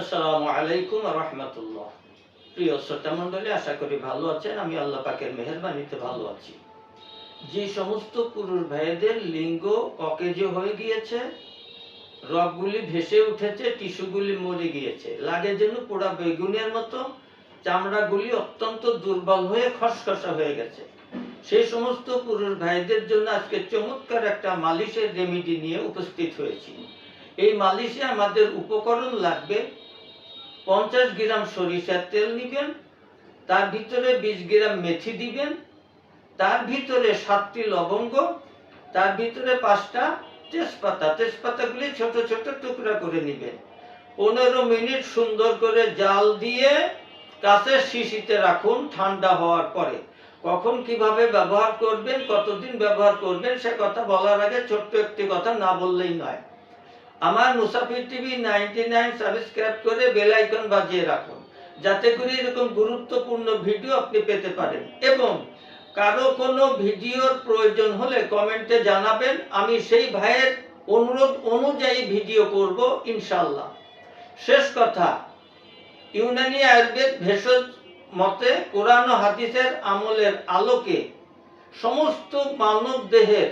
আসসালামু আলাইকুম রহমতুল্লাহ। প্রিয় শ্রোতা মণ্ডলী, আশা করি ভালো আছেন। আমি আল্লাহ পাকের মেহেরবানিতে ভালো আছি। যে সমস্ত পুরুষ ভাইদের লিঙ্গ অকেজ হয়ে গিয়েছে, রগগুলি ভেসে উঠেছে, টিস্যুগুলি মরে গিয়েছে, লাগে যেন পোড়া বেগুনের মতো, চামড়াগুলি অত্যন্ত দুর্বল হয়ে খসখসা হয়ে গেছে, সেই সমস্ত পুরুষ ভাইদের জন্য আজকে চমৎকার একটা মালিশের রেমেডি নিয়ে উপস্থিত হয়েছি। এই মালিশে আমাদের উপকরণ লাগবে 50 গ্রাম সরিষার তেল নিবেন, তার ভিতরে 20 গ্রাম মেথি দিবেন, তার ভিতরে 7টি লবঙ্গ, তার ভিতরে 5টা তেজপাতা, তেজপাতাগুলি ছোট ছোট টুকরা করে নেবেন। 15 মিনিট সুন্দর করে জাল দিয়ে কাঁচের শিশিতে রাখুন ঠান্ডা হওয়ার পরে। কখন কিভাবে ব্যবহার করবেন, কতদিন ব্যবহার করবেন সে কথা বলার আগে ছোট্ট একটি কথা না বললেই নয়। আমার মুসাফির টিভি 99 সাবস্ক্রাইব করে বেল আইকন বাজিয়ে রাখুন, যাতে করে এরকম গুরুত্বপূর্ণ ভিডিও আপনি পেতে পারেন। এবং কারো কোনো ভিডিওর প্রয়োজন হলে কমেন্টে জানাবেন, আমি সেই ভাইয়ের অনুরোধ অনুযায়ী ভিডিও করব ইনশাল্লাহ। শেষ কথা, ইউনানি আয়ুর্বেদ ভেষজ মতে কোরআন ও হাদিসের আমলের আলোকে সমস্ত মানব দেহের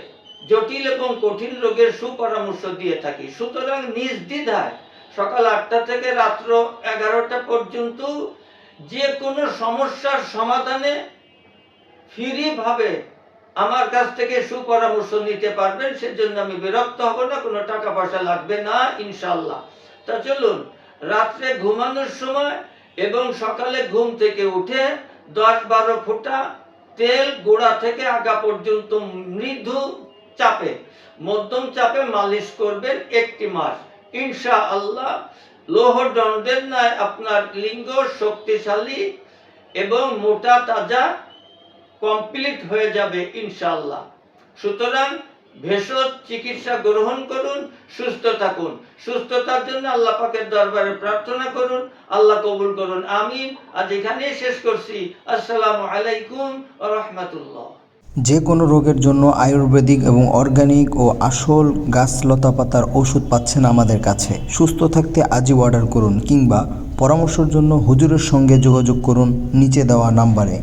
জটিল এবং কঠিন রোগের সুপরামর্শ দিয়ে থাকি। সুতরাং নির্দ্বিধায় সকাল 8টা থেকে রাত্র 11টা পর্যন্ত যে কোনো সমস্যার সমাধানে ফ্রিভাবে আমার কাছ থেকে সুপরামর্শ নিতে পারবেন। সেজন্য আমি বিরক্ত হব না, কোনো টাকা পয়সা লাগবে না ইনশাল্লাহ। তা চলুন, রাত্রে ঘুমানোর সময় এবং সকালে ঘুম থেকে উঠে 10-12 ফোঁটা তেল গোড়া থেকে আগা পর্যন্ত মৃদু চাপে, মধ্যম চাপে মালিশ করবেন 1 মাস। ইনশাআল্লাহ লৌহ দণ্ডের ন্যায় আপনার লিঙ্গ শক্তিশালী এবং মোটা তাজা কমপ্লিট হয়ে যাবে ইনশাআল্লাহ। সুতরাং ভেষজ চিকিৎসা গ্রহণ করুন, সুস্থ থাকুন। সুস্থতার জন্য আল্লাহ পাকের দরবারে প্রার্থনা করুন, আল্লাহ কবুল করুন, আমিন। আজ এখানেই শেষ করছি। আসসালামু আলাইকুম ওয়া রাহমাতুল্লাহ। যে কোনো রোগের জন্য আয়ুর্বেদিক এবং অর্গানিক ও আসল গাছ লতাপাতার ওষুধ পাচ্ছেন আমাদের কাছে। সুস্থ থাকতে আজই অর্ডার করুন কিংবা পরামর্শের জন্য হুজুরের সঙ্গে যোগাযোগ করুন নিচে দেওয়া নাম্বারে।